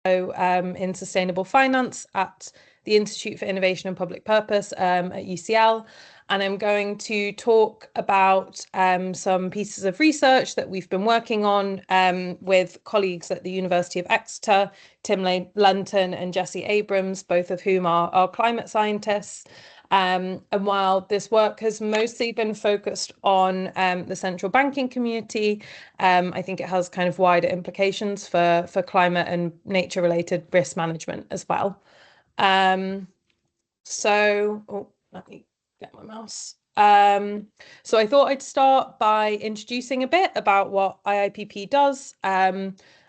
in sustainable finance at the Institute for Innovation and Public Purpose at UCL. And I'm going to talk about some pieces of research that we've been working on with colleagues at the University of Exeter, Tim Lenton and Jesse Abrams, both of whom are climate scientists. And while this work has mostly been focused on the central banking community, I think it has kind of wider implications for climate and nature-related risk management as well. Let me get my mouse. So I thought I'd start by introducing a bit about what IIPP does.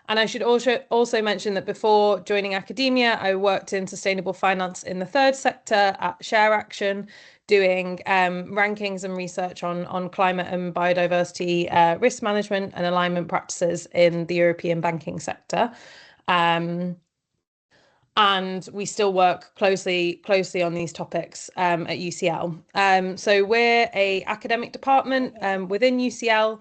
And I should also mention that before joining academia, I worked in sustainable finance in the third sector at Share Action, doing rankings and research on climate and biodiversity risk management and alignment practices in the European banking sector. And we still work closely on these topics at UCL. So we're an academic department within UCL,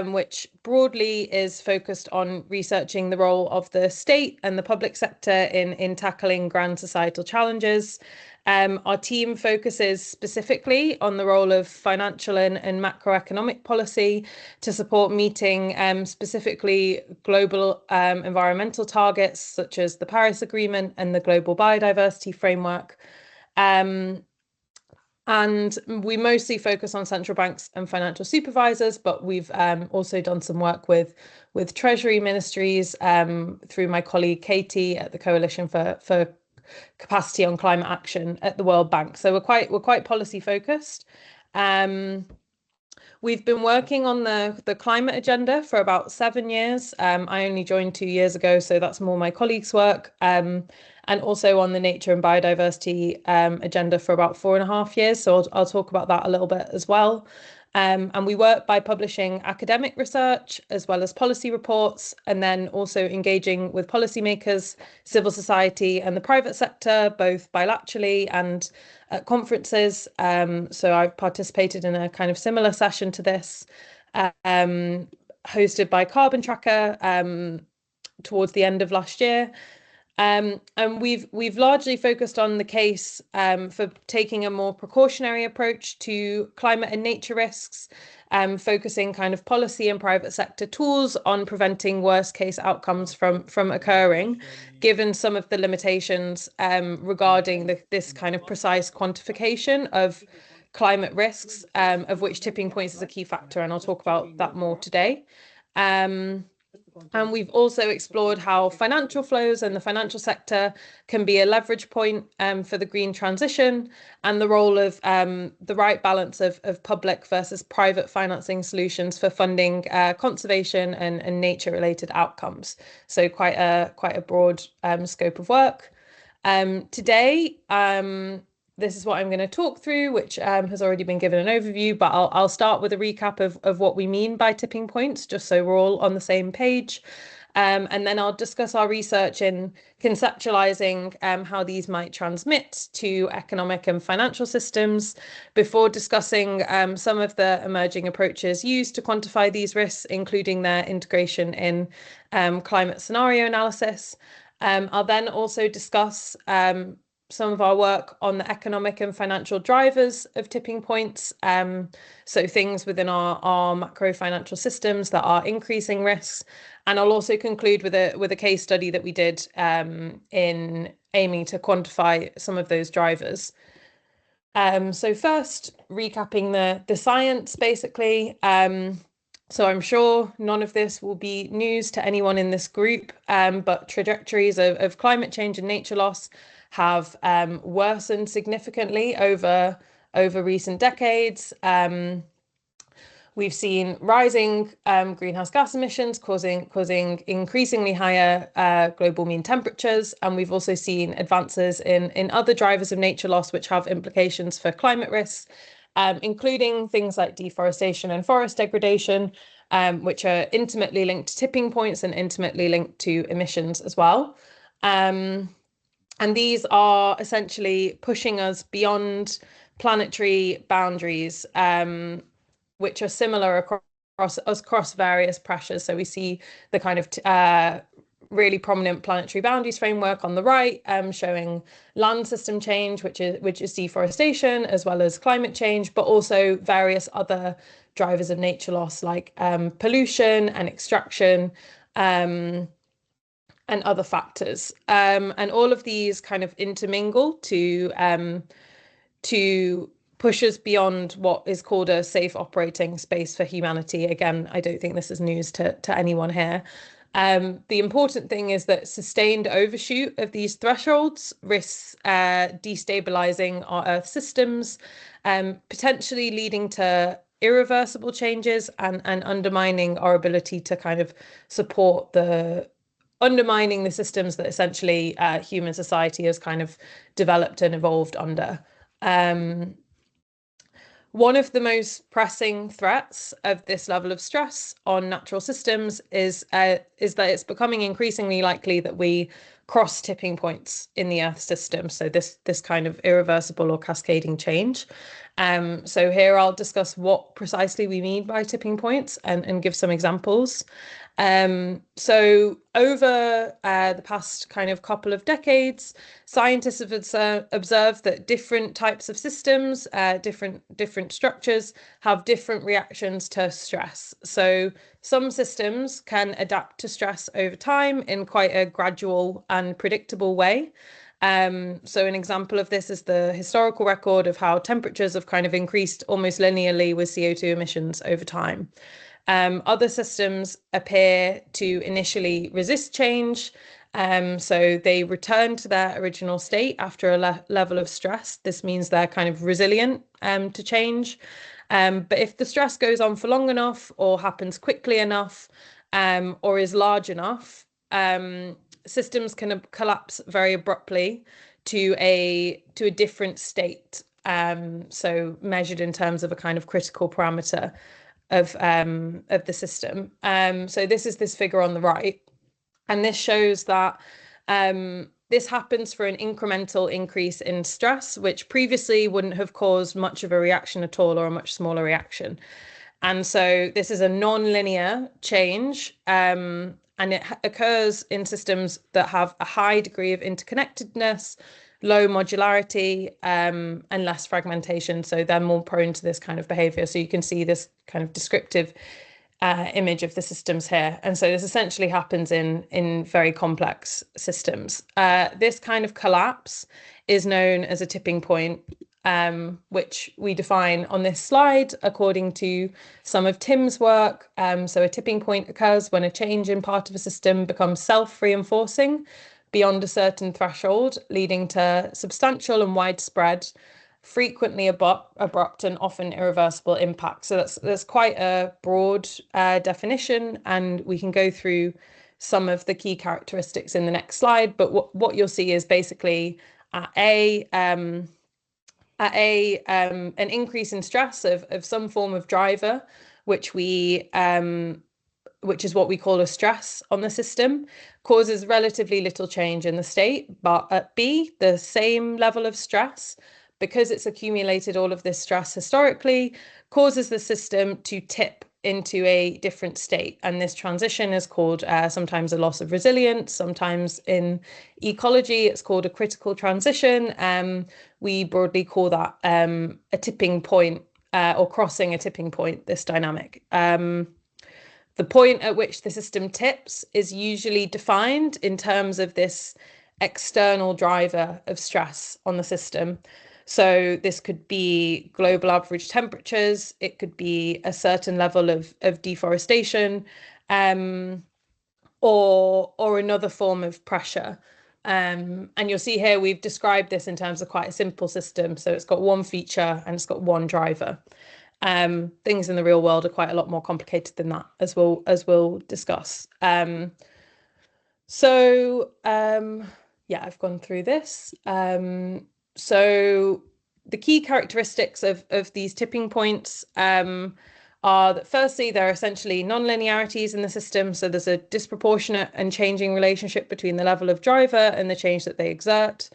which broadly is focused on researching the role of the state and the public sector in tackling grand societal challenges. Our team focuses specifically on the role of financial and macroeconomic policy to support meeting specifically global environmental targets, such as the Paris Agreement and the Global Biodiversity Framework. And we mostly focus on central banks and financial supervisors, but we've also done some work with Treasury ministries through my colleague Katie at the Coalition for Capacity on Climate Action at the World Bank. So we're quite policy focused. We've been working on the climate agenda for about 7 years. I only joined 2 years ago, so that's more my colleagues' work. And also on the nature and biodiversity agenda for about 4.5 years. So I'll talk about that a little bit as well. And we work by publishing academic research as well as policy reports, and then also engaging with policymakers, civil society and the private sector, both bilaterally and at conferences. So I've participated in a kind of similar session to this, hosted by Carbon Tracker towards the end of last year. And we've largely focused on the case for taking a more precautionary approach to climate and nature risks, focusing kind of policy and private sector tools on preventing worst case outcomes from occurring, given some of the limitations regarding this kind of precise quantification of climate risks, of which tipping points is a key factor, and I'll talk about that more today. And we've also explored how financial flows and the financial sector can be a leverage point for the green transition, and the role of the right balance of public versus private financing solutions for funding conservation and nature-related outcomes. So quite a broad scope of work. Today, this is what I'm going to talk through, which has already been given an overview, but I'll start with a recap of what we mean by tipping points, just so we're all on the same page. And then I'll discuss our research in conceptualizing how these might transmit to economic and financial systems, before discussing some of the emerging approaches used to quantify these risks, including their integration in climate scenario analysis. I'll then also discuss some of our work on the economic and financial drivers of tipping points. So things within our macro financial systems that are increasing risks. And I'll also conclude with a case study that we did in aiming to quantify some of those drivers. So first, recapping the science, basically. So I'm sure none of this will be news to anyone in this group, but trajectories of climate change and nature loss have worsened significantly over recent decades. We've seen rising greenhouse gas emissions causing increasingly higher global mean temperatures, and we've also seen advances in other drivers of nature loss which have implications for climate risks, including things like deforestation and forest degradation, which are intimately linked to tipping points and intimately linked to emissions as well. And these are essentially pushing us beyond planetary boundaries, which are similar across various pressures. So we see the kind of really prominent planetary boundaries framework on the right, showing land system change, which is deforestation, as well as climate change, but also various other drivers of nature loss like pollution and extraction, and other factors. And all of these kind of intermingle to push us beyond what is called a safe operating space for humanity. Again, I don't think this is news to anyone here. The important thing is that sustained overshoot of these thresholds risks destabilizing our Earth systems, potentially leading to irreversible changes and undermining our ability to kind of support undermining the systems that essentially human society has kind of developed and evolved under. One of the most pressing threats of this level of stress on natural systems is that it's becoming increasingly likely that we cross tipping points in the Earth system. So this kind of irreversible or cascading change. So here I'll discuss what precisely we mean by tipping points and give some examples. So over the past kind of couple of decades, scientists have observed that different types of systems, different structures have different reactions to stress. So some systems can adapt to stress over time in quite a gradual and predictable way. So an example of this is the historical record of how temperatures have kind of increased almost linearly with CO2 emissions over time. Other systems appear to initially resist change, so they return to their original state after a level of stress. This means they're kind of resilient to change. But if the stress goes on for long enough or happens quickly enough, or is large enough, systems can collapse very abruptly to a different state. So measured in terms of a kind of critical parameter of the system. So this is this figure on the right, and this shows that this happens for an incremental increase in stress, which previously wouldn't have caused much of a reaction at all, or a much smaller reaction. And so this is a non-linear change, and it occurs in systems that have a high degree of interconnectedness, low modularity, and less fragmentation. So they're more prone to this kind of behavior. So you can see this kind of descriptive image of the systems here. And so this essentially happens in very complex systems. This kind of collapse is known as a tipping point, which we define on this slide according to some of Tim's work. So a tipping point occurs when a change in part of a system becomes self-reinforcing beyond a certain threshold, leading to substantial and widespread, frequently abrupt and often irreversible impact. So that's quite a broad definition, and we can go through some of the key characteristics in the next slide. But what you'll see is basically an increase in stress of some form of driver, which is what we call a stress on the system, causes relatively little change in the state. But at B, the same level of stress, because it's accumulated all of this stress historically, causes the system to tip into a different state. And this transition is called sometimes a loss of resilience. Sometimes in ecology, it's called a critical transition. We broadly call that a tipping point, or crossing a tipping point, this dynamic. The point at which the system tips is usually defined in terms of this external driver of stress on the system. So this could be global average temperatures, it could be a certain level of deforestation, or another form of pressure. And you'll see here we've described this in terms of quite a simple system. So it's got one feature and it's got one driver. Things in the real world are quite a lot more complicated than that, as we'll discuss. Yeah, I've gone through this. So the key characteristics of these tipping points are that firstly, there are essentially non-linearities in the system. So there's a disproportionate and changing relationship between the level of driver and the change that they exert.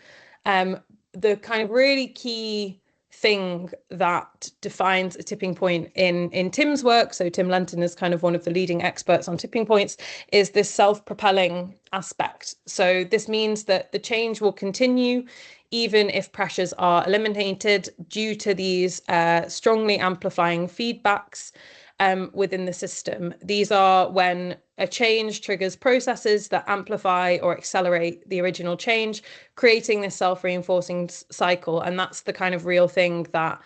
The kind of really key thing that defines a tipping point in Tim's work, so Tim Lenton is kind of one of the leading experts on tipping points, is this self-propelling aspect. So this means that the change will continue even if pressures are eliminated due to these strongly amplifying feedbacks within the system. These are when a change triggers processes that amplify or accelerate the original change, creating this self-reinforcing cycle. And that's the kind of real thing that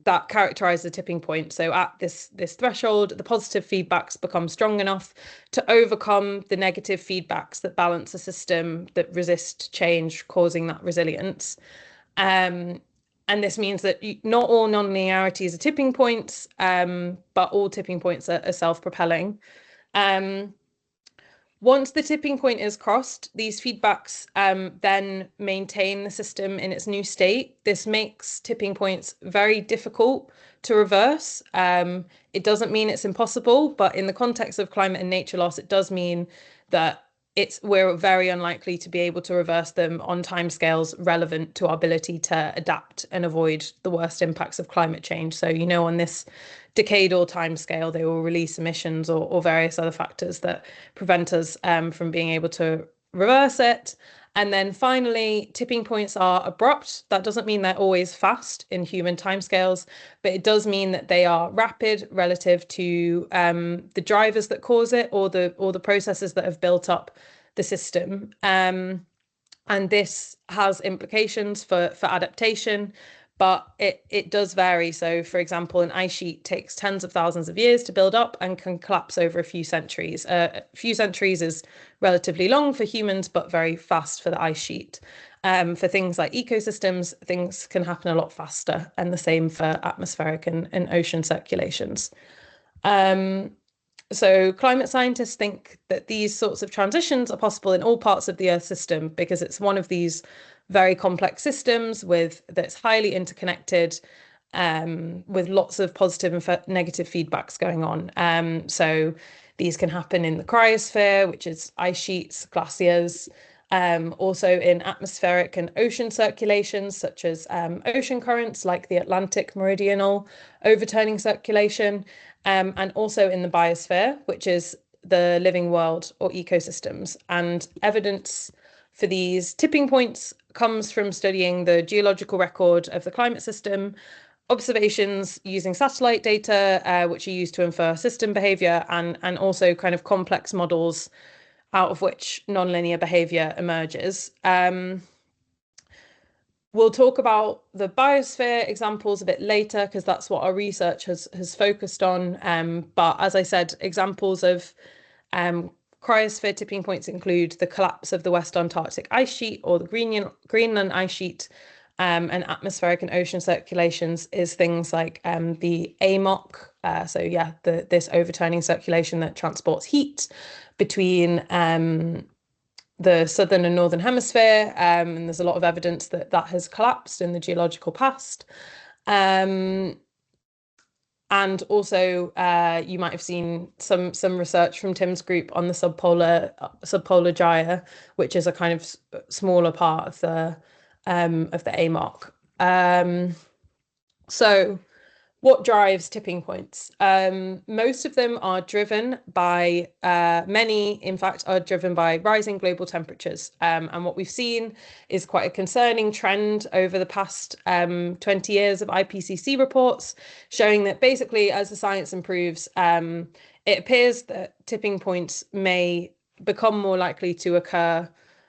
that characterize the tipping point. So at this threshold, the positive feedbacks become strong enough to overcome the negative feedbacks that balance a system that resist change, causing that resilience. And this means that not all non-linearities are tipping points, but all tipping points are self-propelling. Once the tipping point is crossed, these feedbacks then maintain the system in its new state. This makes tipping points very difficult to reverse. It doesn't mean it's impossible, but in the context of climate and nature loss, it does mean that we're very unlikely to be able to reverse them on timescales relevant to our ability to adapt and avoid the worst impacts of climate change. So, on this decadal timescale, they will release emissions or various other factors that prevent us from being able to reverse it. And then finally, tipping points are abrupt. That doesn't mean they're always fast in human timescales, but it does mean that they are rapid relative to the drivers that cause it or the processes that have built up the system. And this has implications for adaptation, but it does vary. So, for example, an ice sheet takes tens of thousands of years to build up and can collapse over a few centuries. A few centuries is relatively long for humans, but very fast for the ice sheet. For things like ecosystems, things can happen a lot faster, and the same for atmospheric and ocean circulations. So climate scientists think that these sorts of transitions are possible in all parts of the Earth system because it's one of these very complex systems that's highly interconnected, with lots of positive and negative feedbacks going on. So these can happen in the cryosphere, which is ice sheets, glaciers, also in atmospheric and ocean circulations, such as ocean currents like the Atlantic meridional overturning circulation, and also in the biosphere, which is the living world or ecosystems. And evidence for these tipping points comes from studying the geological record of the climate system, observations using satellite data, which are used to infer system behavior, and also kind of complex models out of which nonlinear behavior emerges. We'll talk about the biosphere examples a bit later because that's what our research has focused on. But as I said, examples of cryosphere tipping points include the collapse of the West Antarctic ice sheet or the Greenland ice sheet, and atmospheric and ocean circulations is things like the AMOC. This overturning circulation that transports heat between the southern and northern hemisphere, and there's a lot of evidence that has collapsed in the geological past. And also, you might have seen some research from Tim's group on the subpolar gyre, which is a kind of smaller part of the AMOC. So, what drives tipping points? Most of them are driven by, many, in fact, are driven by rising global temperatures. And what we've seen is quite a concerning trend over the past 20 years of IPCC reports, showing that basically as the science improves, it appears that tipping points may become more likely to occur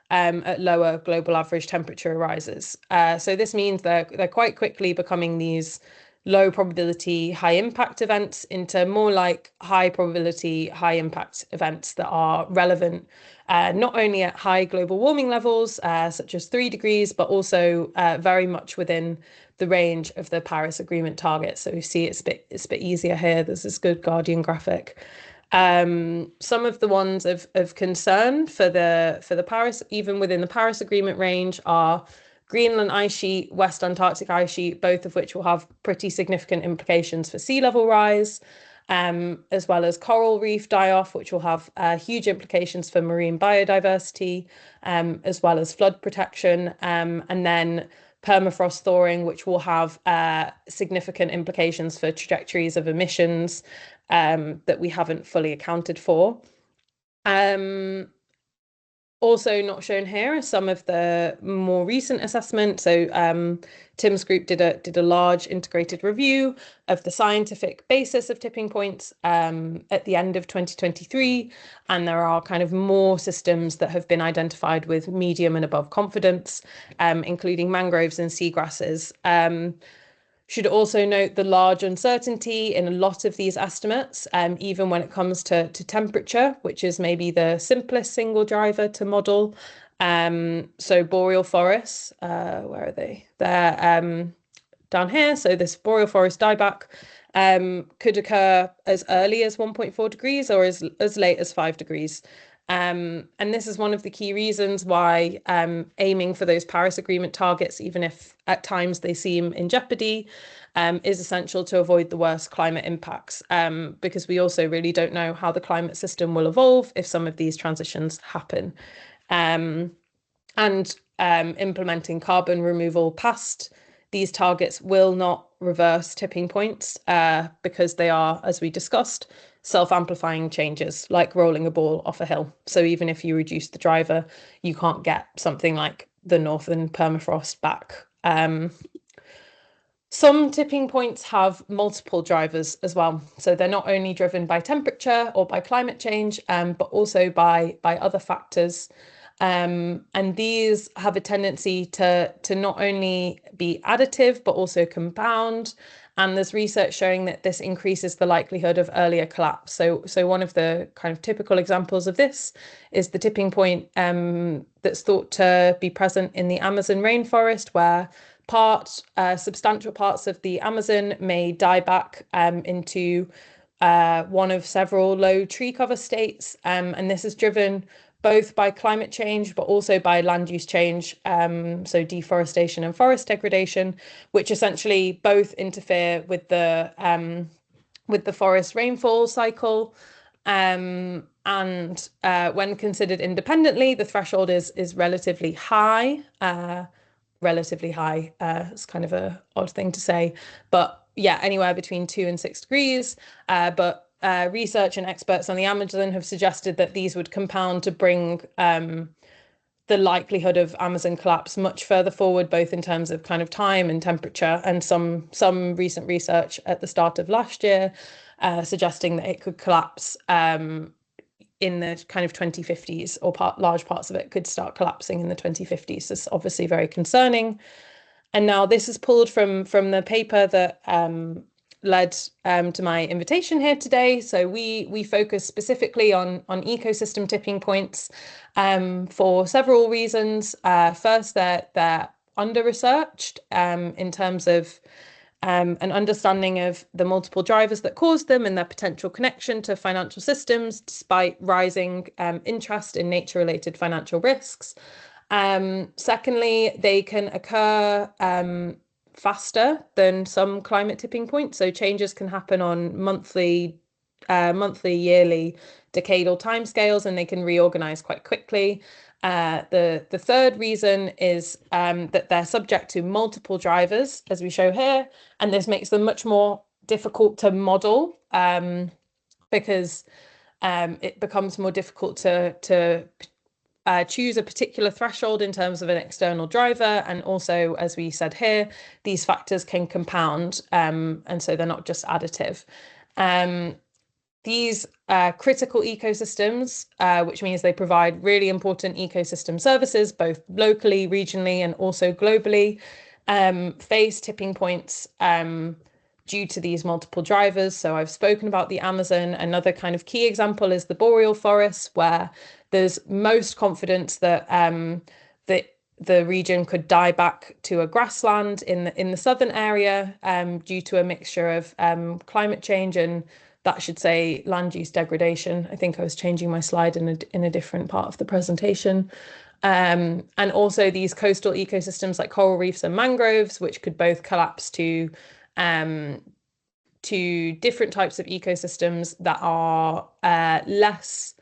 at lower global average temperature rises. So this means they're quite quickly becoming these low probability, high impact events into more like high probability, high impact events that are relevant not only at high global warming levels, such as 3 degrees, but also very much within the range of the Paris Agreement targets. So we see it's a bit easier here. There's this good Guardian graphic. Some of the ones of concern for the Paris, even within the Paris Agreement range, are Greenland ice sheet, West Antarctic ice sheet, both of which will have pretty significant implications for sea level rise, as well as coral reef die-off, which will have huge implications for marine biodiversity, as well as flood protection. And then permafrost thawing, which will have significant implications for trajectories of emissions that we haven't fully accounted for. Also not shown here are some of the more recent assessments. So Tim's group did a large integrated review of the scientific basis of tipping points at the end of 2023, and there are kind of more systems that have been identified with medium and above confidence, including mangroves and seagrasses. Should also note the large uncertainty in a lot of these estimates, even when it comes to temperature, which is maybe the simplest single driver to model. So boreal forests, where are they? They're down here. So this boreal forest dieback could occur as early as 1.4 degrees or as late as 5 degrees. And this is one of the key reasons why aiming for those Paris Agreement targets, even if at times they seem in jeopardy, is essential to avoid the worst climate impacts, because we also really don't know how the climate system will evolve if some of these transitions happen. Implementing carbon removal past these targets will not reverse tipping points because they are, as we discussed, self-amplifying changes, like rolling a ball off a hill. So even if you reduce the driver, you can't get something like the northern permafrost back. Some tipping points have multiple drivers as well. So they're not only driven by temperature or by climate change, but also by other factors. And these have a tendency to not only be additive, but also compound. And there's research showing that this increases the likelihood of earlier collapse. So one of the kind of typical examples of this is the tipping point that's thought to be present in the Amazon rainforest, where substantial parts of the Amazon may die back into one of several low tree cover states. And this is driven both by climate change, but also by land use change, so deforestation and forest degradation, which essentially both interfere with the forest rainfall cycle. And when considered independently, the threshold is relatively high. It's kind of an odd thing to say, but yeah, anywhere between 2 and 6 degrees. But research and experts on the Amazon have suggested that these would compound to bring the likelihood of Amazon collapse much further forward, both in terms of kind of time and temperature, and some recent research at the start of last year suggesting that it could collapse in the kind of 2050s, or large parts of it could start collapsing in the 2050s. This is obviously very concerning. And now this is pulled from the paper that led to my invitation here today. So we focus specifically on ecosystem tipping points for several reasons. First, they're under-researched in terms of an understanding of the multiple drivers that cause them and their potential connection to financial systems, despite rising interest in nature-related financial risks. Secondly, they can occur faster than some climate tipping points. So changes can happen on monthly, yearly, decadal timescales, and they can reorganize quite quickly. The third reason is that they're subject to multiple drivers, as we show here, and this makes them much more difficult to model because it becomes more difficult to choose a particular threshold in terms of an external driver. And also, as we said here, these factors can compound, and so they're not just additive. These critical ecosystems, which means they provide really important ecosystem services, both locally, regionally, and also globally, face tipping points due to these multiple drivers. So I've spoken about the Amazon. Another kind of key example is the boreal forests, where there's most confidence that the region could die back to a grassland in the southern area due to a mixture of climate change and, that should say, land use degradation. I think I was changing my slide in a different part of the presentation. And also these coastal ecosystems like coral reefs and mangroves, which could both collapse to different types of ecosystems that are less,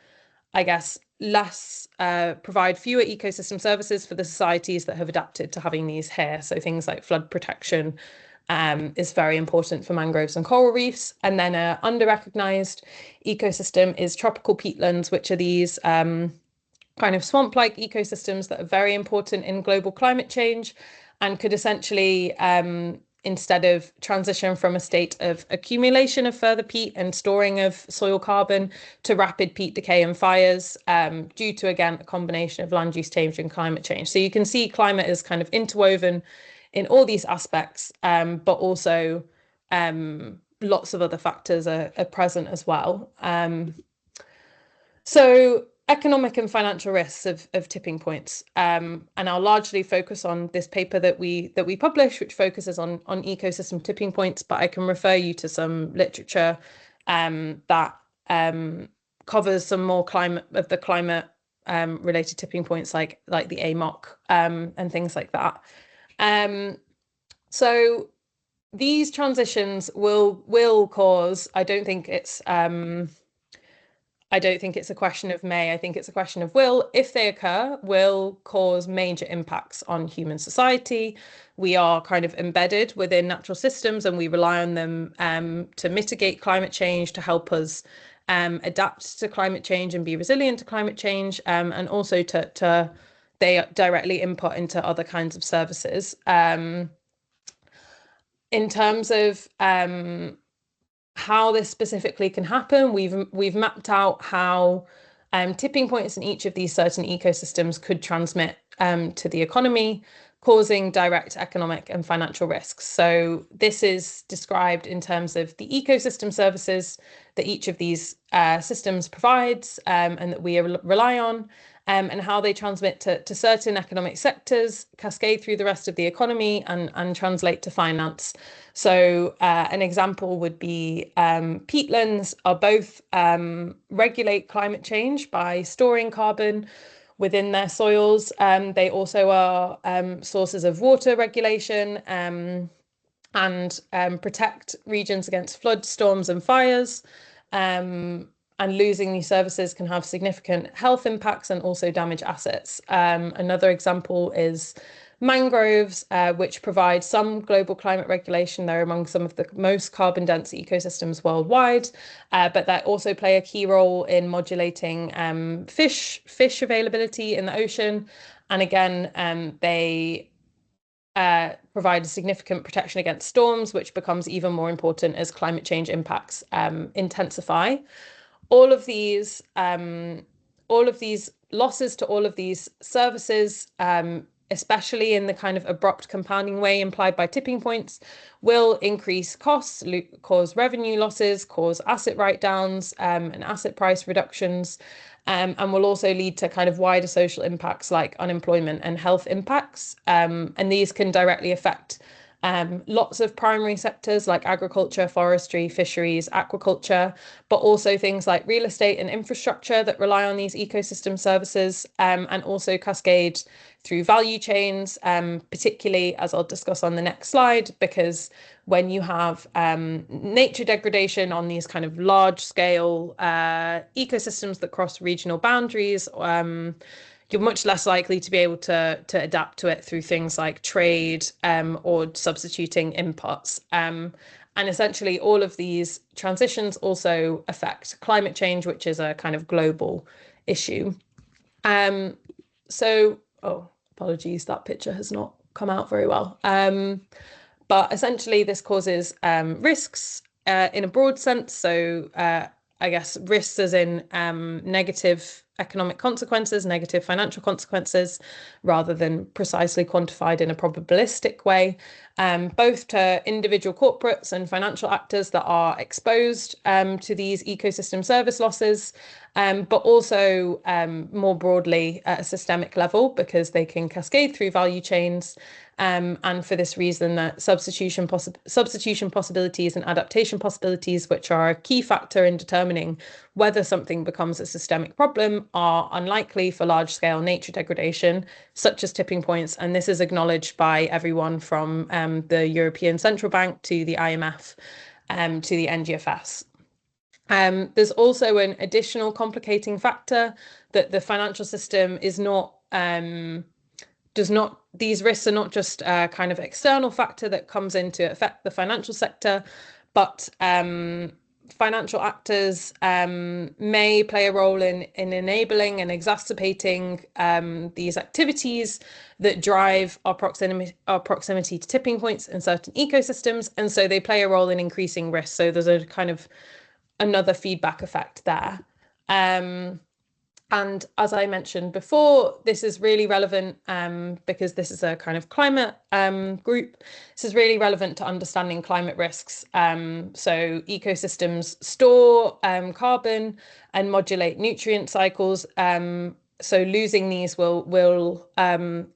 I guess, provide fewer ecosystem services for the societies that have adapted to having these here. So things like flood protection is very important for mangroves and coral reefs. And then an under-recognized ecosystem is tropical peatlands, which are these kind of swamp-like ecosystems that are very important in global climate change and could essentially, instead of transition from a state of accumulation of further peat and storing of soil carbon to rapid peat decay and fires, due to, again, a combination of land use change and climate change. So you can see climate is kind of interwoven in all these aspects, but also lots of other factors are present as well. So economic and financial risks of tipping points, and I'll largely focus on this paper that we publish, which focuses on ecosystem tipping points, but I can refer you to some literature that covers some more climate related tipping points, like the AMOC and things like that. So these transitions will cause, I don't think it's a question of may, I think it's a question of will. If they occur, will cause major impacts on human society. We are kind of embedded within natural systems and we rely on them to mitigate climate change, to help us adapt to climate change and be resilient to climate change, and also they directly input into other kinds of services. In terms of how this specifically can happen, we've mapped out how tipping points in each of these certain ecosystems could transmit to the economy, causing direct economic and financial risks. So this is described in terms of the ecosystem services that each of these systems provides and that we rely on, and how they transmit to certain economic sectors, cascade through the rest of the economy, and translate to finance. So an example would be peatlands are both regulate climate change by storing carbon within their soils. They also are sources of water regulation and protect regions against floods, storms, and fires. And losing these services can have significant health impacts and also damage assets. Another example is mangroves, which provide some global climate regulation. They're among some of the most carbon dense ecosystems worldwide, but they also play a key role in modulating fish availability in the ocean. And again, they provide significant protection against storms, which becomes even more important as climate change impacts intensify. All of these losses to all of these services, especially in the kind of abrupt compounding way implied by tipping points, will increase costs, cause revenue losses, cause asset write-downs and asset price reductions, and will also lead to kind of wider social impacts like unemployment and health impacts. And these can directly affect lots of primary sectors like agriculture, forestry, fisheries, aquaculture, but also things like real estate and infrastructure that rely on these ecosystem services, and also cascade through value chains, particularly, as I'll discuss on the next slide, because when you have nature degradation on these kind of large scale ecosystems that cross regional boundaries, you're much less likely to be able to adapt to it through things like trade or substituting inputs. And essentially all of these transitions also affect climate change, which is a kind of global issue. Apologies, that picture has not come out very well. But essentially this causes risks in a broad sense. So I guess risks as in negative economic consequences, negative financial consequences, rather than precisely quantified in a probabilistic way, both to individual corporates and financial actors that are exposed to these ecosystem service losses, but also more broadly at a systemic level, because they can cascade through value chains. And for this reason, that substitution possibilities and adaptation possibilities, which are a key factor in determining whether something becomes a systemic problem, are unlikely for large-scale nature degradation, such as tipping points. And this is acknowledged by everyone from the European Central Bank to the IMF to the NGFS. There's also an additional complicating factor that the financial system is not these risks are not just a kind of external factor that comes in to affect the financial sector, but financial actors may play a role in enabling and exacerbating these activities that drive our proximity to tipping points in certain ecosystems, and so they play a role in increasing risk. So there's a kind of another feedback effect there. And as I mentioned before, this is really relevant because this is a kind of climate group. This is really relevant to understanding climate risks. So ecosystems store carbon and modulate nutrient cycles. So losing these will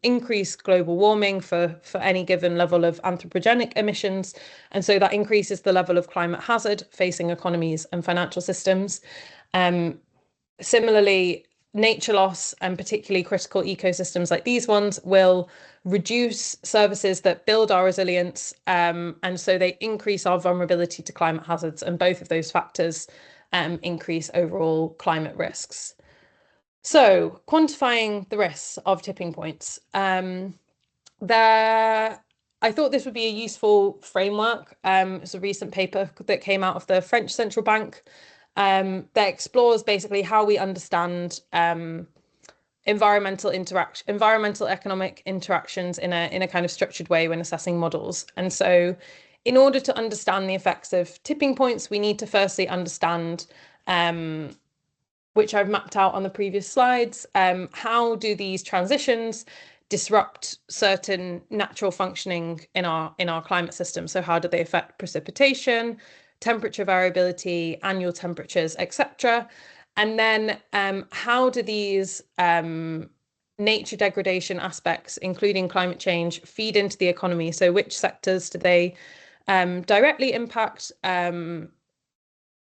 increase global warming for any given level of anthropogenic emissions. And so that increases the level of climate hazard facing economies and financial systems. Similarly, nature loss, and particularly critical ecosystems like these ones, will reduce services that build our resilience, and so they increase our vulnerability to climate hazards, and both of those factors increase overall climate risks. So, quantifying the risks of tipping points. I thought this would be a useful framework. It's a recent paper that came out of the French Central Bank that explores basically how we understand environmental economic interactions in a kind of structured way when assessing models. And so in order to understand the effects of tipping points, we need to firstly understand, which I've mapped out on the previous slides, how do these transitions disrupt certain natural functioning in our climate system? So how do they affect precipitation, temperature variability, annual temperatures, etc.? And then how do these nature degradation aspects, including climate change, feed into the economy? So which sectors do they directly impact?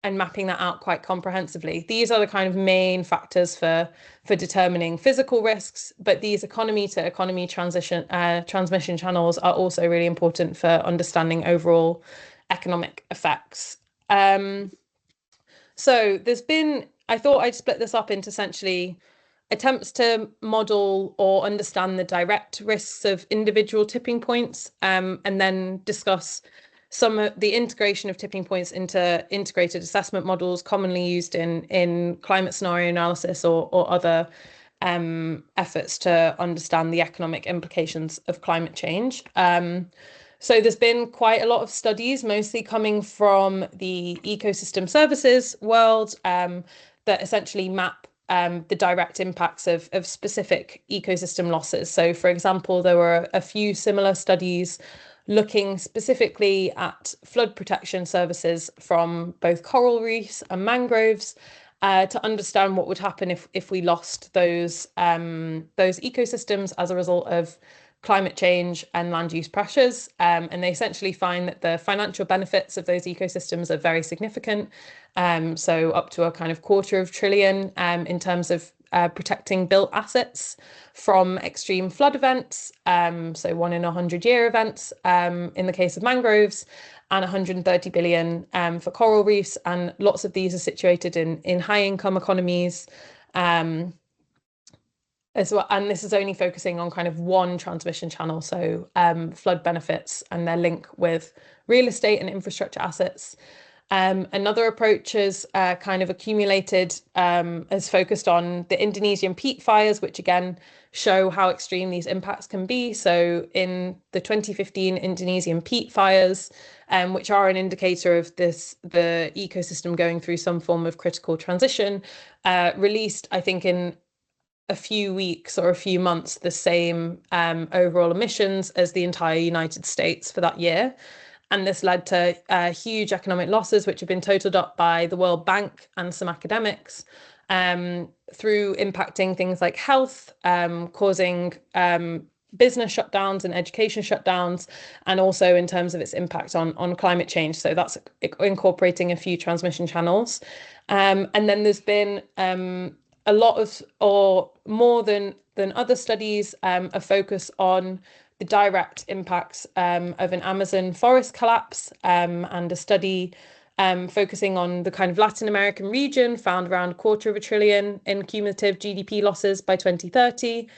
And mapping that out quite comprehensively. These are the kind of main factors for determining physical risks, but these economy to economy transmission channels are also really important for understanding overall economic effects. So I thought I'd split this up into essentially attempts to model or understand the direct risks of individual tipping points, and then discuss some of the integration of tipping points into integrated assessment models commonly used in climate scenario analysis or other efforts to understand the economic implications of climate change. So there's been quite a lot of studies, mostly coming from the ecosystem services world, that essentially map the direct impacts of specific ecosystem losses. So, for example, there were a few similar studies looking specifically at flood protection services from both coral reefs and mangroves, to understand what would happen if we lost those ecosystems as a result of climate change and land use pressures. And they essentially find that the financial benefits of those ecosystems are very significant. So up to a kind of $250 billion in terms of protecting built assets from extreme flood events, so 1 in 100-year events in the case of mangroves, and 130 billion for coral reefs. And lots of these are situated in high-income economies as well. And this is only focusing on kind of one transmission channel, so flood benefits and their link with real estate and infrastructure assets. Another approach is kind of accumulated, has focused on the Indonesian peat fires, which again show how extreme these impacts can be. So in the 2015 Indonesian peat fires, which are an indicator of the ecosystem going through some form of critical transition, released, I think, in a few weeks or a few months, the same overall emissions as the entire United States for that year. And this led to huge economic losses, which have been totaled up by the World Bank and some academics, through impacting things like health, causing business shutdowns and education shutdowns, and also in terms of its impact on climate change. So that's incorporating a few transmission channels. And then there's been a lot of, or more than other studies, a focus on the direct impacts of an Amazon forest collapse, and a study focusing on the kind of Latin American region, found around $250 billion in cumulative GDP losses by 2030.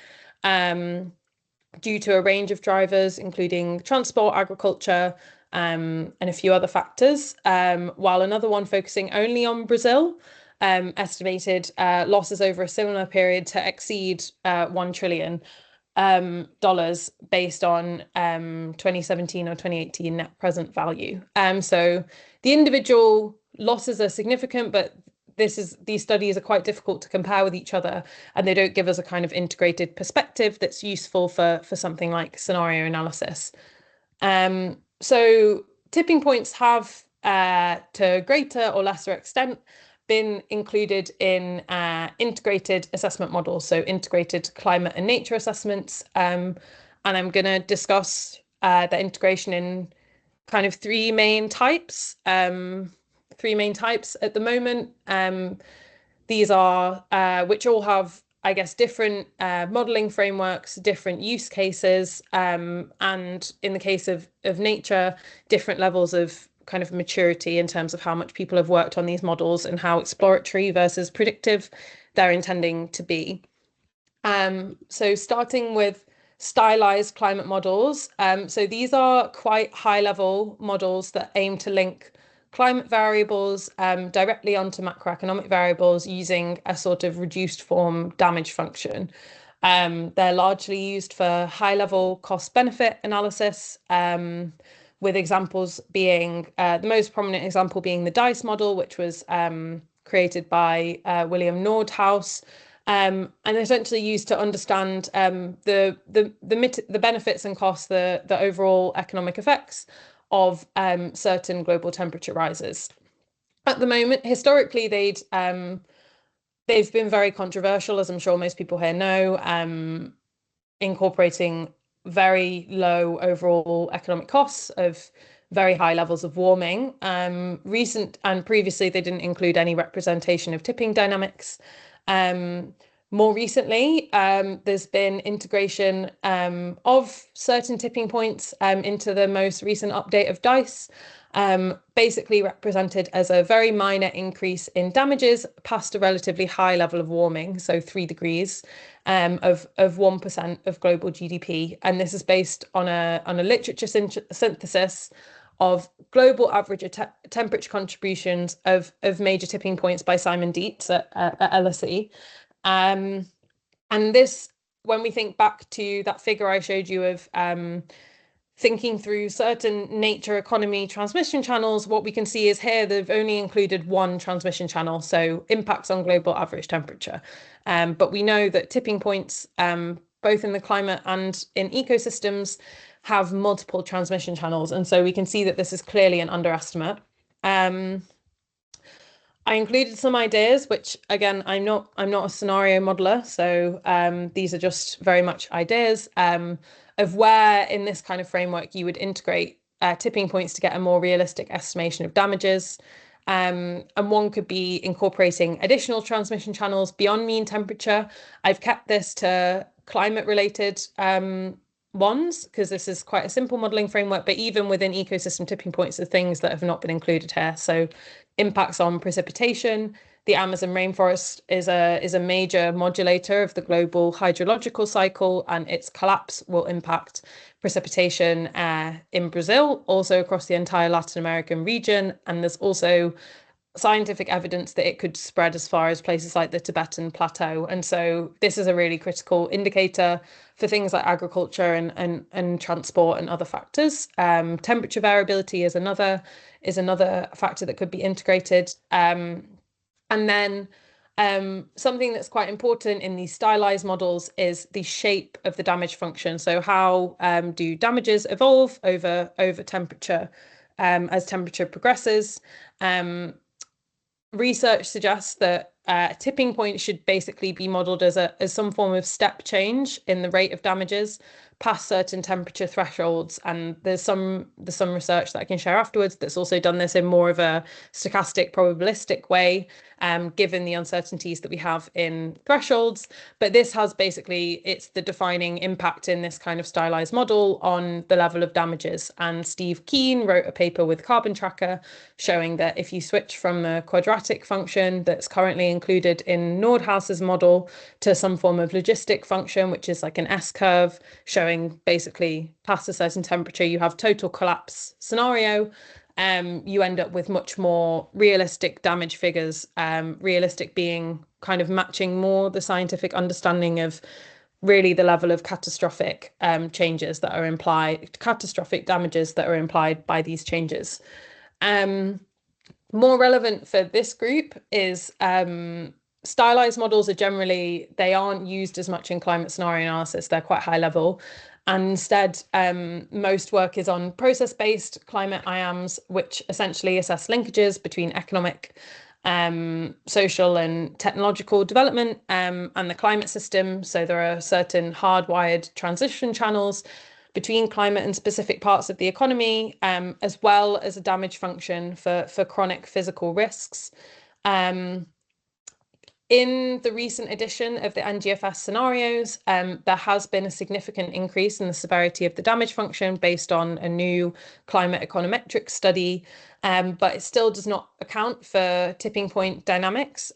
Due to a range of drivers, including transport, agriculture, and a few other factors, while another one focusing only on Brazil estimated losses over a similar period to exceed $1 trillion dollars based on 2017 or 2018 net present value. So the individual losses are significant, but these studies are quite difficult to compare with each other, and they don't give us a kind of integrated perspective that's useful for something like scenario analysis. So tipping points have, to greater or lesser extent, been included in integrated assessment models, so integrated climate and nature assessments. And I'm going to discuss the integration in kind of three main types at the moment. These are which all have, I guess, different modeling frameworks, different use cases, and in the case of nature, different levels of kind of maturity in terms of how much people have worked on these models and how exploratory versus predictive they're intending to be. So starting with stylized climate models. So these are quite high-level models that aim to link climate variables directly onto macroeconomic variables using a sort of reduced form damage function. They're largely used for high-level cost-benefit analysis, with examples being the most prominent example being the DICE model, which was created by William Nordhaus, and essentially used to understand the benefits and costs, the overall economic effects of certain global temperature rises. At the moment, historically, they've been very controversial, as I'm sure most people here know, incorporating very low overall economic costs of very high levels of warming. Recent and previously, they didn't include any representation of tipping dynamics. More recently, there's been integration of certain tipping points into the most recent update of DICE, basically represented as a very minor increase in damages past a relatively high level of warming, so 3 degrees, of 1% of global GDP. And this is based on a literature synthesis of global average temperature contributions of major tipping points by Simon Dietz at LSE. And this, when we think back to that figure I showed you of thinking through certain nature economy transmission channels, what we can see is here they've only included one transmission channel, so impacts on global average temperature. But we know that tipping points, both in the climate and in ecosystems, have multiple transmission channels. And so we can see that this is clearly an underestimate. I included some ideas, which again, I'm not a scenario modeler, so these are just very much ideas of where in this kind of framework you would integrate tipping points to get a more realistic estimation of damages. And one could be incorporating additional transmission channels beyond mean temperature. I've kept this to climate-related ones because this is quite a simple modeling framework, but even within ecosystem tipping points are things that have not been included here. So impacts on precipitation. The Amazon rainforest is a major modulator of the global hydrological cycle, and its collapse will impact precipitation in Brazil, also across the entire Latin American region. And there's also scientific evidence that it could spread as far as places like the Tibetan Plateau. And so this is a really critical indicator for things like agriculture and transport and other factors. Temperature variability is another factor that could be integrated. And then something that's quite important in these stylized models is the shape of the damage function. So how do damages evolve over temperature as temperature progresses? Research suggests that a tipping point should basically be modeled as some form of step change in the rate of damages past certain temperature thresholds. And there's some research that I can share afterwards that's also done this in more of a stochastic, probabilistic way, given the uncertainties that we have in thresholds. But this has basically, it's the defining impact in this kind of stylized model on the level of damages. And Steve Keen wrote a paper with Carbon Tracker showing that if you switch from the quadratic function that's currently included in Nordhaus's model to some form of logistic function, which is like an S-curve showing basically past a certain temperature, you have total collapse scenario. You end up with much more realistic damage figures, realistic being kind of matching more the scientific understanding of really the level of catastrophic changes that are implied, catastrophic damages that are implied by these changes. More relevant for this group is stylized models are generally, they aren't used as much in climate scenario analysis. They're quite high level. And instead, most work is on process-based climate IAMs, which essentially assess linkages between economic, social and technological development and the climate system. So there are certain hardwired transition channels between climate and specific parts of the economy, as well as a damage function for chronic physical risks. In the recent edition of the NGFS scenarios, there has been a significant increase in the severity of the damage function based on a new climate econometric study, but it still does not account for tipping point dynamics,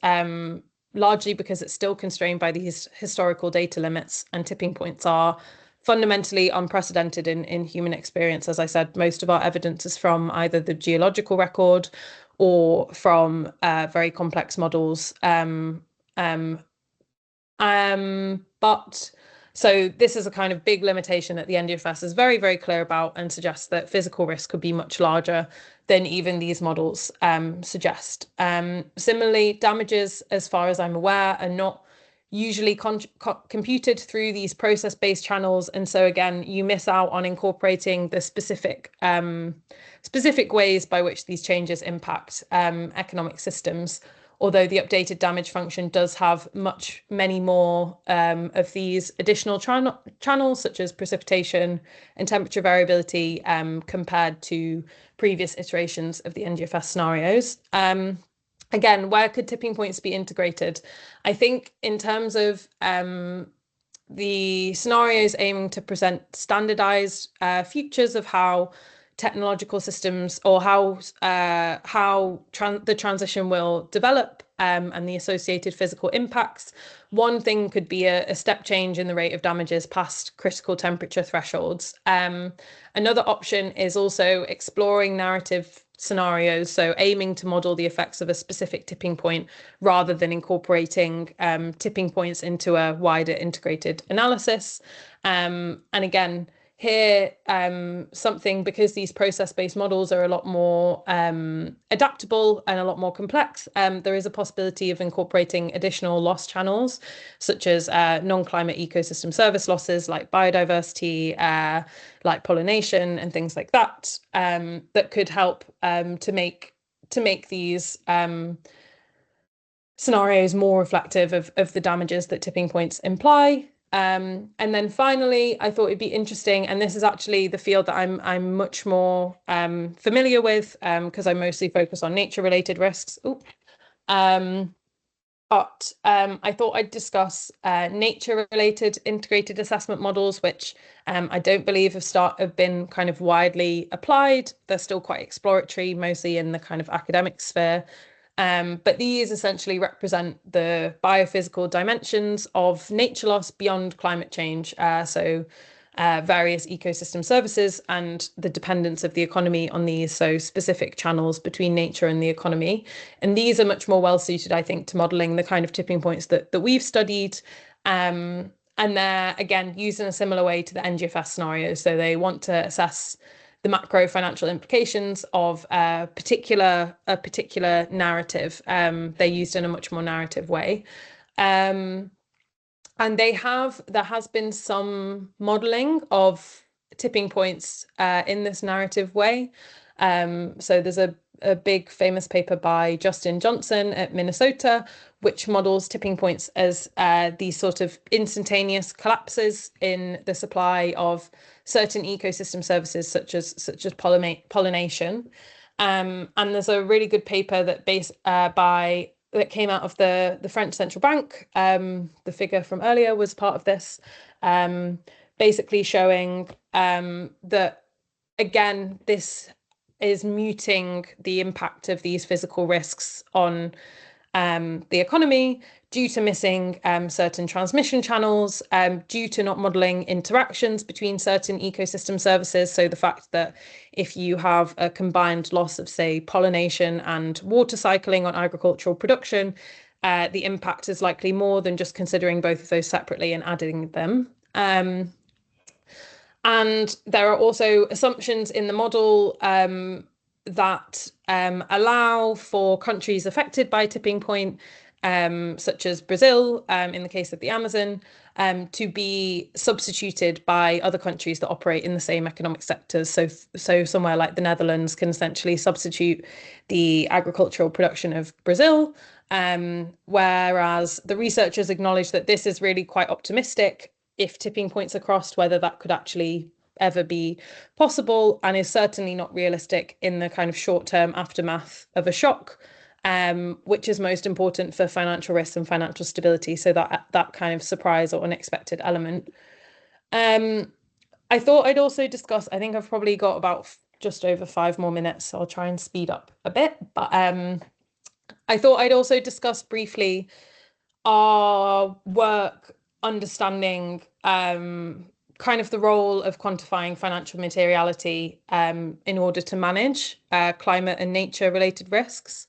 largely because it's still constrained by these historical data limits, and tipping points are fundamentally unprecedented in human experience. As I said, most of our evidence is from either the geological record or from very complex models. But so this is a kind of big limitation that the NGFS is very, very clear about and suggests that physical risk could be much larger than even these models suggest. Similarly, damages, as far as I'm aware, are not usually computed through these process-based channels. And so again, you miss out on incorporating the specific ways by which these changes impact economic systems. Although the updated damage function does have many more of these additional channels, such as precipitation and temperature variability, compared to previous iterations of the NGFS scenarios. Again, where could tipping points be integrated? I think in terms of the scenarios aiming to present standardized futures of how technological systems or how the transition will develop and the associated physical impacts. One thing could be a step change in the rate of damages past critical temperature thresholds. Another option is also exploring narrative scenarios, so aiming to model the effects of a specific tipping point rather than incorporating tipping points into a wider integrated analysis. And again, here, something, because these process-based models are a lot more adaptable and a lot more complex, there is a possibility of incorporating additional loss channels, such as non-climate ecosystem service losses like biodiversity, like pollination and things like that, that could help to make these scenarios more reflective of the damages that tipping points imply. And then finally, I thought it'd be interesting, and this is actually the field that I'm much more familiar with, because I mostly focus on nature-related risks. But I thought I'd discuss nature-related integrated assessment models, which I don't believe have been kind of widely applied. They're still quite exploratory, mostly in the kind of academic sphere. But these essentially represent the biophysical dimensions of nature loss beyond climate change. So various ecosystem services and the dependence of the economy on these, so specific channels between nature and the economy. And these are much more well suited, I think, to modeling the kind of tipping points that we've studied. And they're, again, used in a similar way to the NGFS scenario. So they want to assess the macro financial implications of a particular narrative. They're used in a much more narrative way. And there has been some modeling of tipping points in this narrative way. So there's a big famous paper by Justin Johnson at Minnesota, which models tipping points as these sort of instantaneous collapses in the supply of certain ecosystem services, such as pollination. And there's a really good paper that that came out of the French central bank. The figure from earlier was part of this, basically showing that, again, this is muting the impact of these physical risks on the economy due to missing certain transmission channels, due to not modeling interactions between certain ecosystem services. So the fact that if you have a combined loss of, say, pollination and water cycling on agricultural production, the impact is likely more than just considering both of those separately and adding them. And there are also assumptions in the model that allow for countries affected by tipping point, such as Brazil, in the case of the Amazon, to be substituted by other countries that operate in the same economic sectors. So somewhere like the Netherlands can essentially substitute the agricultural production of Brazil, whereas the researchers acknowledge that this is really quite optimistic. If tipping points are crossed, whether that could actually ever be possible, and is certainly not realistic in the kind of short-term aftermath of a shock, which is most important for financial risks and financial stability. So that kind of surprise or unexpected element. I thought I'd also discuss, I think I've probably got about just over 5 more minutes, so I'll try and speed up a bit. But I thought I'd also discuss briefly our work understanding kind of the role of quantifying financial materiality in order to manage climate and nature related risks.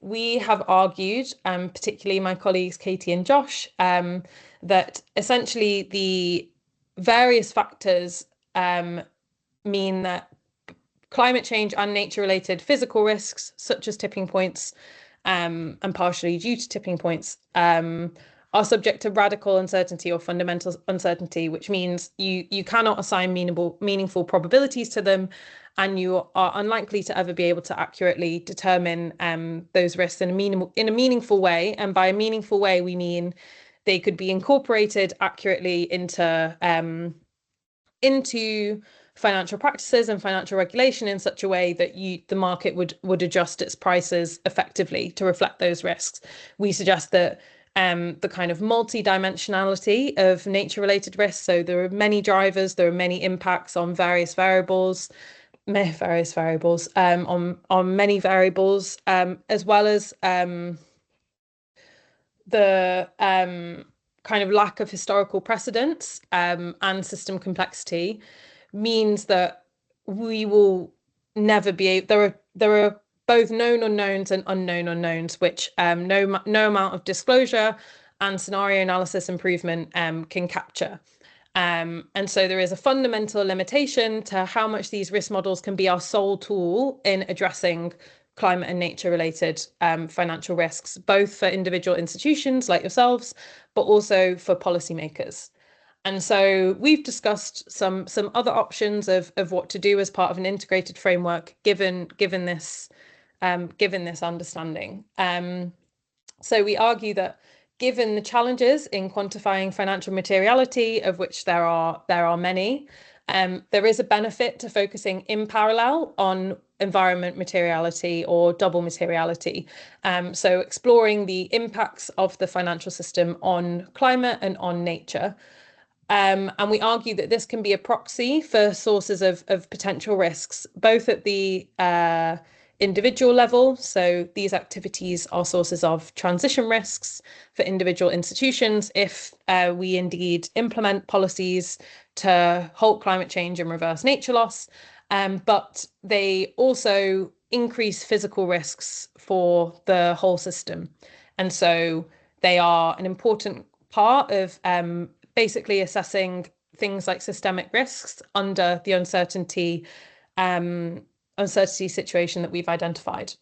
We have argued, particularly my colleagues Katie and Josh, that essentially the various factors mean that climate change and nature related physical risks, such as tipping points, and partially due to tipping points, are subject to radical uncertainty or fundamental uncertainty, which means you cannot assign meaningful probabilities to them, and you are unlikely to ever be able to accurately determine those risks in a meaningful way. And by a meaningful way, we mean they could be incorporated accurately into financial practices and financial regulation in such a way that the market would adjust its prices effectively to reflect those risks. We suggest that the kind of multi-dimensionality of nature-related risks, so there are many drivers, there are many impacts on various variables, on many variables, as well as the kind of lack of historical precedents and system complexity means that we will never be able, there are both known unknowns and unknown unknowns, which no amount of disclosure and scenario analysis improvement can capture. And so there is a fundamental limitation to how much these risk models can be our sole tool in addressing climate and nature related financial risks, both for individual institutions like yourselves, but also for policymakers. And so we've discussed some other options of what to do as part of an integrated framework, given this understanding. So we argue that given the challenges in quantifying financial materiality, of which there are many, there is a benefit to focusing in parallel on environment materiality or double materiality. So exploring the impacts of the financial system on climate and on nature. And we argue that this can be a proxy for sources of potential risks, both at the individual level. So these activities are sources of transition risks for individual institutions if we indeed implement policies to halt climate change and reverse nature loss. But they also increase physical risks for the whole system. And so they are an important part of basically assessing things like systemic risks under the uncertainty situation that we've identified.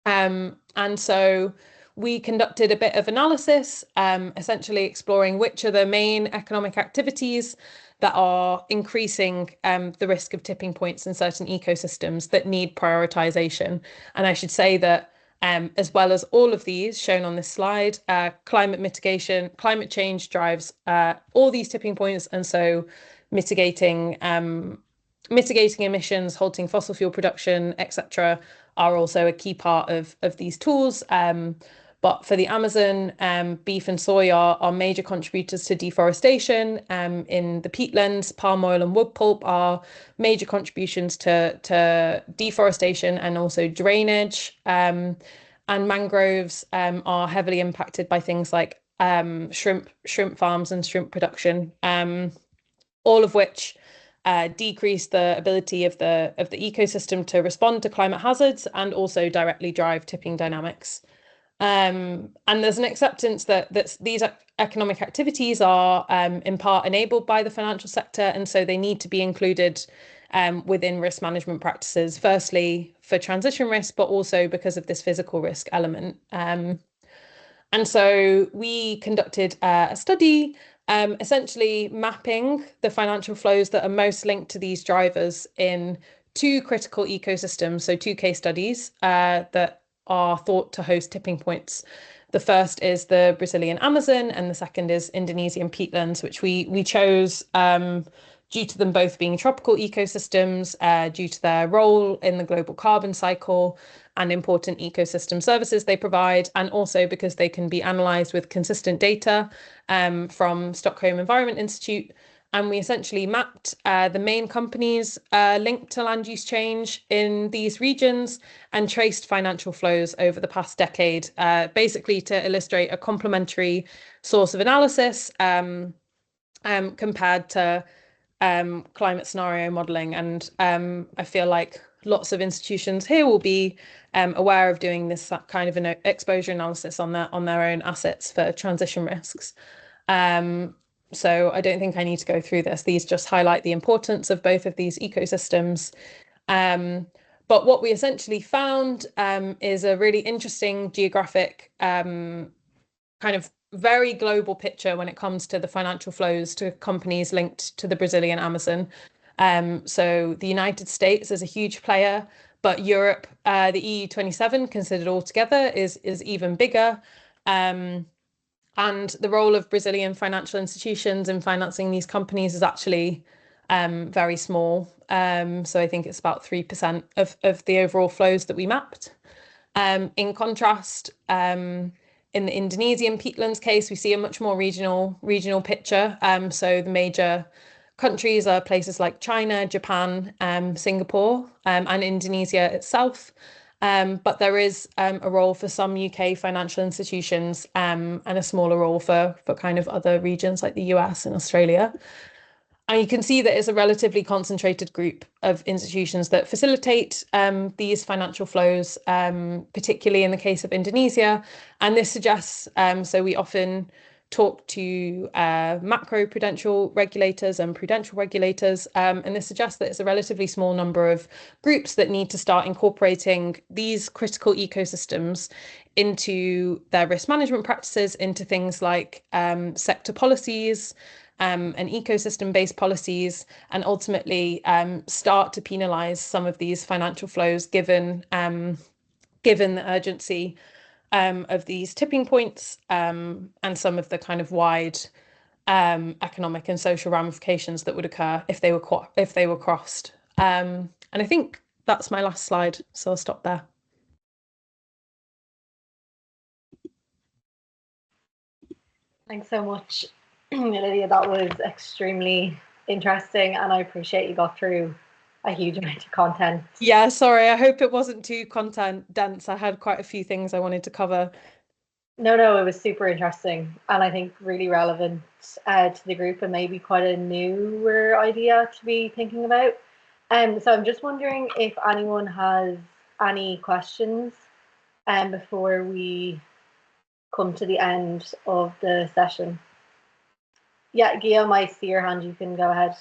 And so we conducted a bit of analysis, essentially exploring which are the main economic activities that are increasing the risk of tipping points in certain ecosystems that need prioritization. And I should say that as well as all of these shown on this slide, climate mitigation, climate change drives all these tipping points. And so mitigating emissions, halting fossil fuel production, etc., are also a key part of these tools. But for the Amazon, beef and soy are major contributors to deforestation. In the peatlands, palm oil and wood pulp are major contributions to deforestation and also drainage. And mangroves are heavily impacted by things like shrimp farms and shrimp production, all of which decrease the ability of the ecosystem to respond to climate hazards and also directly drive tipping dynamics. And there's an acceptance that these economic activities are in part enabled by the financial sector, and so they need to be included within risk management practices, firstly for transition risk, but also because of this physical risk element. And so we conducted a study essentially mapping the financial flows that are most linked to these drivers in two critical ecosystems, so two case studies that are thought to host tipping points. The first is the Brazilian Amazon, and the second is Indonesian peatlands, which we chose due to them both being tropical ecosystems, due to their role in the global carbon cycle and important ecosystem services they provide, and also because they can be analysed with consistent data from Stockholm Environment Institute. And we essentially mapped the main companies linked to land use change in these regions and traced financial flows over the past decade, basically to illustrate a complementary source of analysis compared to climate scenario modelling. And I feel like lots of institutions here will be aware of doing this kind of an exposure analysis on their own assets for transition risks. So I don't think I need to go through this. These just highlight the importance of both of these ecosystems. But what we essentially found is a really interesting geographic kind of very global picture when it comes to the financial flows to companies linked to the Brazilian Amazon. So the United States is a huge player, but Europe, the EU27 considered altogether is even bigger. And the role of Brazilian financial institutions in financing these companies is actually very small. So I think it's about 3% of the overall flows that we mapped. In contrast, in the Indonesian peatlands case, we see a much more regional picture. So the major countries are places like China, Japan, Singapore, and Indonesia itself. But there is a role for some UK financial institutions and a smaller role for kind of other regions like the US and Australia. And you can see that it's a relatively concentrated group of institutions that facilitate these financial flows, particularly in the case of Indonesia. And this suggests, so we often talk to macro-prudential regulators and prudential regulators, and this suggests that it's a relatively small number of groups that need to start incorporating these critical ecosystems into their risk management practices, into things like sector policies, and ecosystem-based policies, and ultimately start to penalise some of these financial flows given the urgency of these tipping points and some of the kind of wide economic and social ramifications that would occur if they were crossed. And I think that's my last slide, so I'll stop there. Thanks so much, Lydia. That was extremely interesting, and I appreciate you got through a huge amount of content. Yeah, sorry, I hope it wasn't too content dense. I had quite a few things I wanted to cover. No, it was super interesting, and I think really relevant to the group, and maybe quite a newer idea to be thinking about. So I'm just wondering if anyone has any questions before we come to the end of the session. Yeah, Guillaume, I see your hand. You can go ahead.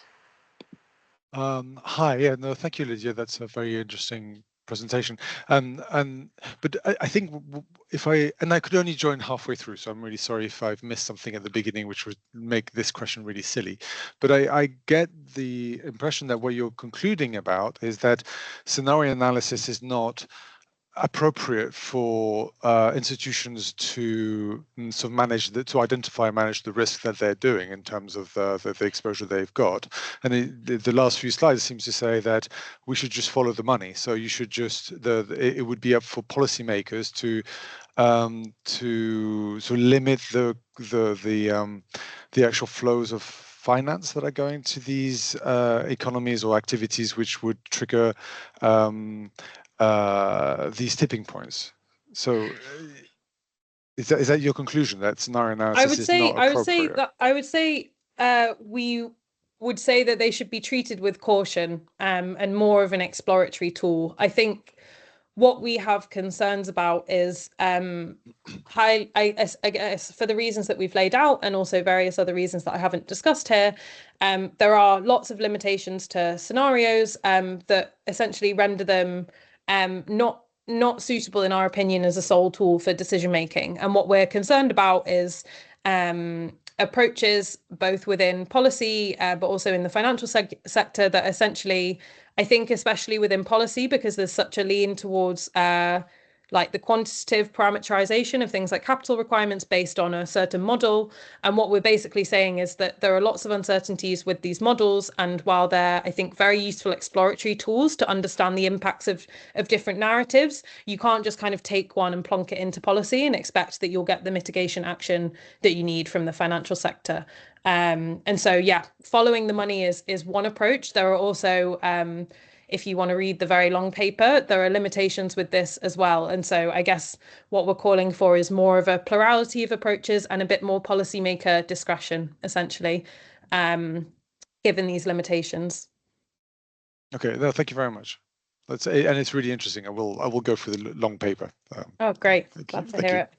Hi. Yeah, no, thank you, Lydia. That's a very interesting presentation. But I think I could only join halfway through, so I'm really sorry if I've missed something at the beginning which would make this question really silly. But I get the impression that what you're concluding about is that scenario analysis is not appropriate for institutions to sort of to identify and manage the risk that they're doing in terms of the exposure they've got. And the last few slides seems to say that we should just follow the money. So you should just it would be up for policymakers to sort of limit the actual flows of finance that are going to these economies or activities which would trigger these tipping points. So is that your conclusion, that scenario analysis is not appropriate? I would say we would say that they should be treated with caution and more of an exploratory tool. I think what we have concerns about is I guess for the reasons that we've laid out, and also various other reasons that I haven't discussed here, there are lots of limitations to scenarios that essentially render them not suitable, in our opinion, as a sole tool for decision making. And what we're concerned about is approaches both within policy but also in the financial sector that essentially, I think, especially within policy, because there's such a lean towards like the quantitative parameterization of things like capital requirements based on a certain model. And what we're basically saying is that there are lots of uncertainties with these models. And while they're, I think, very useful exploratory tools to understand the impacts of different narratives, you can't just kind of take one and plonk it into policy and expect that you'll get the mitigation action that you need from the financial sector. And so, yeah, following the money is one approach. There are also if you want to read the very long paper, there are limitations with this as well. And so I guess what we're calling for is more of a plurality of approaches and a bit more policymaker discretion, essentially, given these limitations. Okay, no, thank you very much. And it's really interesting. I will go through the long paper. Oh, great. Glad to hear it.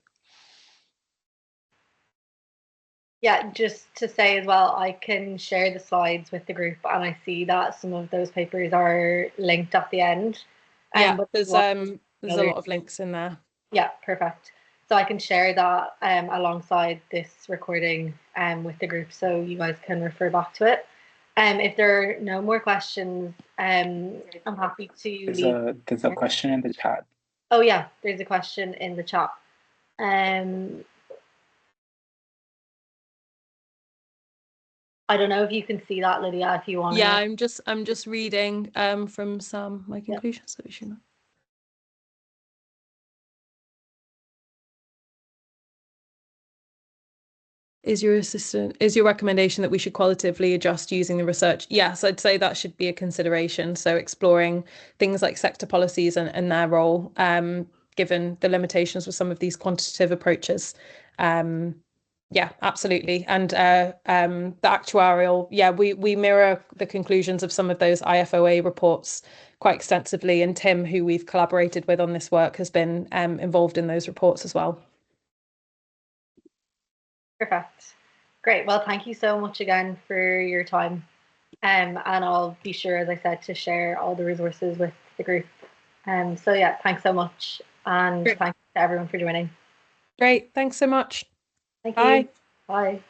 Yeah, just to say as well, I can share the slides with the group, and I see that some of those papers are linked at the end. Yeah, but there's a lot of links in there. Yeah, perfect. So I can share that alongside this recording with the group, so you guys can refer back to it. If there are no more questions, I'm happy to There's a question in the chat. Oh yeah, there's a question in the chat. I don't know if you can see that, Lydia, if you want. Yeah, I'm just reading from Sam, my conclusions that we should know. Is your recommendation that we should qualitatively adjust using the research? Yes, I'd say that should be a consideration. So exploring things like sector policies and their role, given the limitations with some of these quantitative approaches. Yeah, absolutely. And the actuarial, we mirror the conclusions of some of those IFOA reports quite extensively. And Tim, who we've collaborated with on this work, has been involved in those reports as well. Perfect. Great. Well, thank you so much again for your time. And I'll be sure, as I said, to share all the resources with the group. So yeah, thanks so much. And thanks to everyone for joining. Great. Thanks so much. Thank Bye. you. Bye.